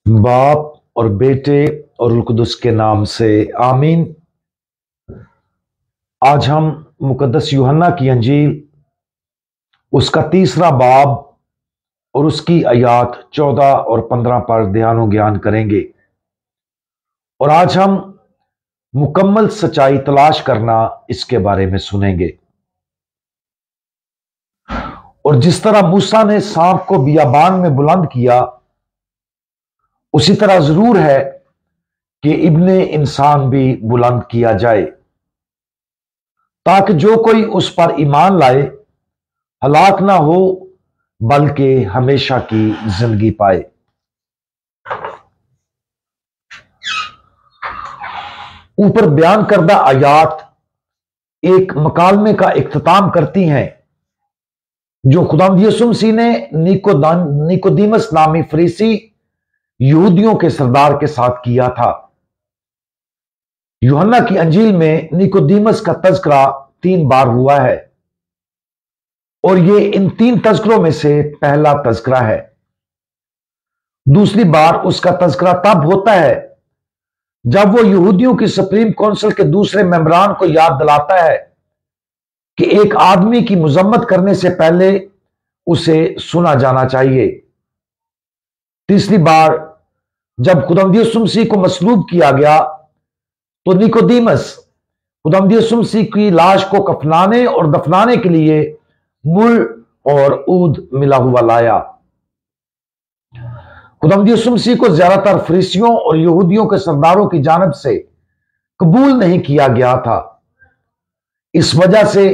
बाप और बेटे और रूह कुदस के नाम से आमीन। आज हम मुकद्दस यूहन्ना की अंजील उसका तीसरा बाब और उसकी आयात 14 और 15 पर ध्यान ज्ञान करेंगे। और आज हम मुकम्मल सच्चाई तलाश करना इसके बारे में सुनेंगे। और जिस तरह मूसा ने सांप को बियाबान में बुलंद किया, उसी तरह जरूर है कि इब्ने इंसान भी बुलंद किया जाए, ताकि जो कोई उस पर ईमान लाए हलाक ना हो बल्कि हमेशा की जिंदगी पाए। ऊपर बयान करदा आयात एक मकालमे का इख्तिताम करती हैं जो खुदावंद यीशु मसीह ने निकोदीमस नामी फरीसी यहूदियों के सरदार के साथ किया था। यूहन्ना की अंजील में निकोदीमस का तज़किरा 3 बार हुआ है और ये इन 3 तज़किरों में से पहला तज़किरा है। दूसरी बार उसका तज़किरा तब होता है जब वो यहूदियों की सुप्रीम काउंसिल के दूसरे मेंबरान को याद दिलाता है कि एक आदमी की मुजम्मत करने से पहले उसे सुना जाना चाहिए। तीसरी बार जब खुदावंद यीशु मसीह को मसलूब किया गया तो निकोदीमस खुदावंद यीशु मसीह की लाश को कफनाने और दफनाने के लिए मुल और ऊद मिला हुआ लाया। खुदावंद यीशु मसीह को ज्यादातर फरीसियों और यहूदियों के सरदारों की जानब से कबूल नहीं किया गया था। इस वजह से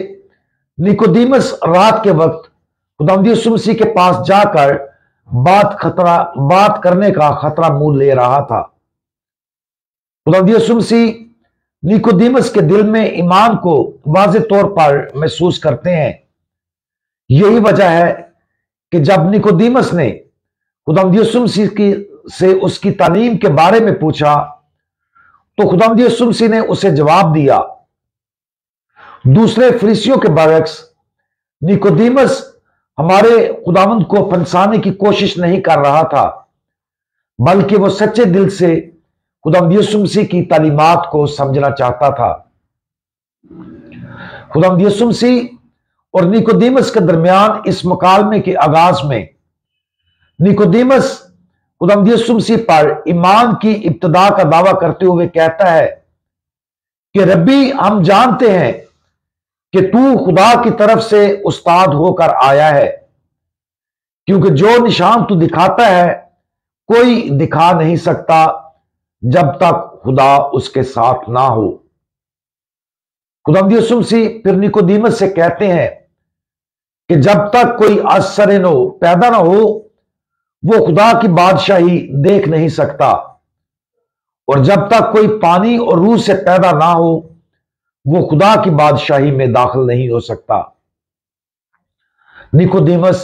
निकोदीमस रात के वक्त खुदावंद यीशु मसीह के पास जाकर बात करने का खतरा मुंह ले रहा था। खुदावंद यीशु मसीह निकोदीमस के दिल में ईमान को वाज़ेह तौर पर महसूस करते हैं। यही वजह है कि जब निकोदीमस ने खुदावंद यीशु मसीह से उसकी तालीम के बारे में पूछा तो खुदावंद यीशु मसीह ने उसे जवाब दिया। दूसरे फरीसियों के बरक्स निकोदीमस हमारे खुदावंद को फंसाने की कोशिश नहीं कर रहा था, बल्कि वो सच्चे दिल से खुदावंद यीशु मसीह की तालीमात को समझना चाहता था। खुदावंद यीशु मसीह और निकोदीमस के दरमियान इस मुकालमे के आगाज में निकोदीमस खुदावंद यीशु मसीह पर ईमान की इब्तिदा का दावा करते हुए कहता है कि रब्बी, हम जानते हैं कि तू खुदा की तरफ से उस्ताद होकर आया है, क्योंकि जो निशान तू दिखाता है कोई दिखा नहीं सकता जब तक खुदा उसके साथ ना हो। खुदावंद यीशु मसीह फिर निकोदीमस से कहते हैं कि जब तक कोई असर नो पैदा ना हो वो खुदा की बादशाही देख नहीं सकता, और जब तक कोई पानी और रूह से पैदा ना हो वो खुदा की बादशाही में दाखिल नहीं हो सकता। निकोदीमस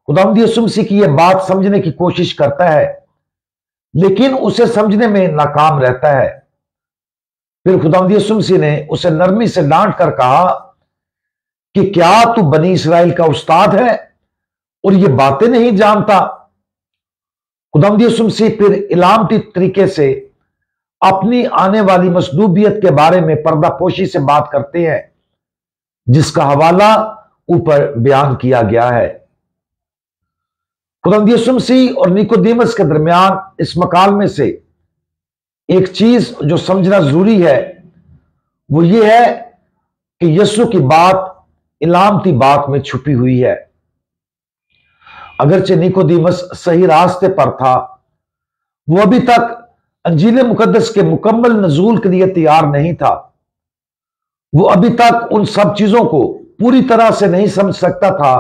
खुदावंद यीशु मसीह की यह बात समझने की कोशिश करता है, लेकिन उसे समझने में नाकाम रहता है। फिर खुदावंद यीशु मसीह ने उसे नरमी से डांट कर कहा कि क्या तू बनी इस्राएल का उस्ताद है और ये बातें नहीं जानता? खुदावंद यीशु मसीह फिर इलामती तरीके से अपनी आने वाली मसलूबियत के बारे में पर्दापोशी से बात करते हैं, जिसका हवाला ऊपर बयान किया गया है। खुदावंद यीशु मसीह और निकोदीमस के दरमियान इस मकालमे से एक चीज जो समझना जरूरी है वो ये है कि यीशु की बात इलामती बात में छुपी हुई है। अगरचे निकोदीमस सही रास्ते पर था, वो अभी तक अंजील मुकद्दस के मुकम्मल नजूल के लिए तैयार नहीं था। वो अभी तक उन सब चीजों को पूरी तरह से नहीं समझ सकता था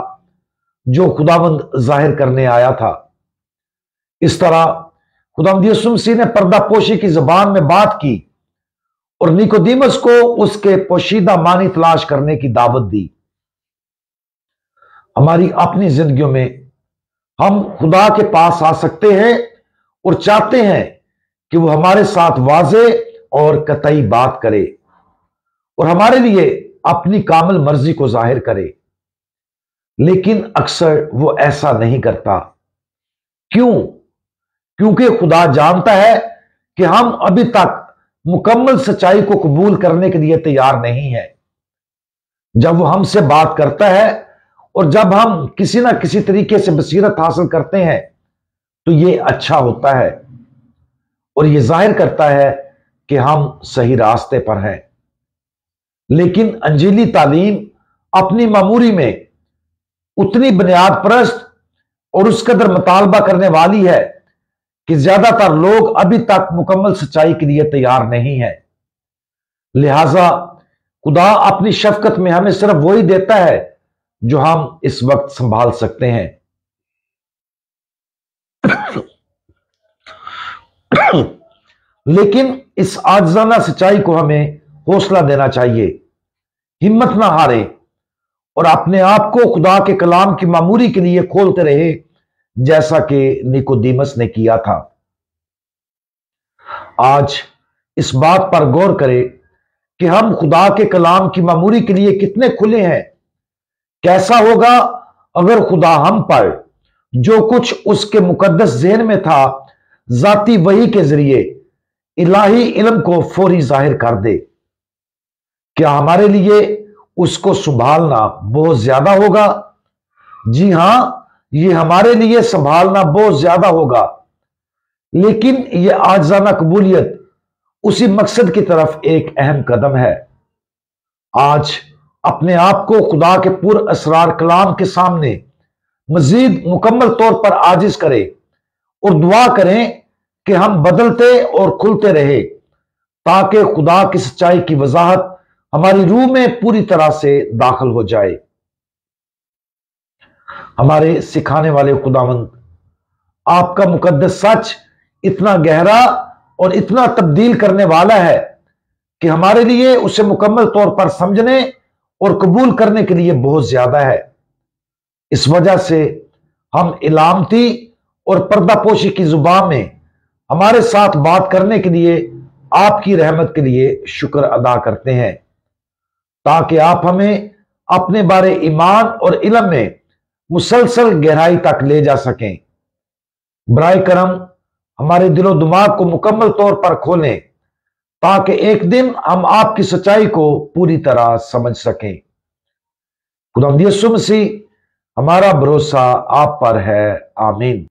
जो खुदावंद जाहिर करने आया था। इस तरह खुदावंद यीशु मसीह ने पर्दापोशी की जबान में बात की और निकोदीमस को उसके पोशीदा मानी तलाश करने की दावत दी। हमारी अपनी जिंदगियों में हम खुदा के पास आ सकते हैं और चाहते हैं कि वो हमारे साथ वाज़ेह और कतई बात करे और हमारे लिए अपनी कामिल मर्जी को जाहिर करे, लेकिन अक्सर वो ऐसा नहीं करता। क्यों? क्योंकि खुदा जानता है कि हम अभी तक मुकम्मल सच्चाई को कबूल करने के लिए तैयार नहीं है। जब वो हमसे बात करता है और जब हम किसी ना किसी तरीके से बसीरत हासिल करते हैं तो ये अच्छा होता है और ये जाहिर करता है कि हम सही रास्ते पर हैं। लेकिन अंजीली तालीम अपनी मामूरी में उतनी बुनियाद परस्त और उस कदर मुतालबा करने वाली है कि ज्यादातर लोग अभी तक मुकम्मल सच्चाई के लिए तैयार नहीं है। लिहाजा खुदा अपनी शफकत में हमें सिर्फ वही देता है जो हम इस वक्त संभाल सकते हैं। लेकिन इस आजिज़ाना सच्चाई को हमें हौसला देना चाहिए, हिम्मत ना हारे और अपने आप को खुदा के कलाम की मामूरी के लिए खोलते रहे, जैसा कि निकोदीमस ने किया था। आज इस बात पर गौर करें कि हम खुदा के कलाम की मामूरी के लिए कितने खुले हैं। कैसा होगा अगर खुदा हम पर जो कुछ उसके मुकद्दस ज़हन में था जाती वही के जरिए इलाही इल्म को फौरी जाहिर कर दे। क्या हमारे लिए उसको संभालना बहुत ज्यादा होगा? जी हां, ये हमारे लिए संभालना बहुत ज्यादा होगा, लेकिन यह आजिज़ाना कबूलियत उसी मकसद की तरफ एक अहम कदम है। आज अपने आप को खुदा के पुर असरार कलाम के सामने मजीद मुकम्मल तौर पर आजिज करें और दुआ करें कि हम बदलते और खुलते रहे, ताकि खुदा की सच्चाई की वजाहत हमारी रूह में पूरी तरह से दाखिल हो जाए। हमारे सिखाने वाले खुदावंद, आपका मुकद्दस सच इतना गहरा और इतना तब्दील करने वाला है कि हमारे लिए उसे मुकम्मल तौर पर समझने और कबूल करने के लिए बहुत ज्यादा है। इस वजह से हम इलामती और पर्दापोशी की जुबान में हमारे साथ बात करने के लिए आपकी रहमत के लिए शुक्र अदा करते हैं, ताकि आप हमें अपने बारे ईमान और इल्म में मुसलसल गहराई तक ले जा सकें। बराए करम हमारे दिलो दिमाग को मुकम्मल तौर पर खोलें, ताकि एक दिन हम आपकी सच्चाई को पूरी तरह समझ सकें। खुदावंद यीशु मसीह, हमारा भरोसा आप पर है। आमीन।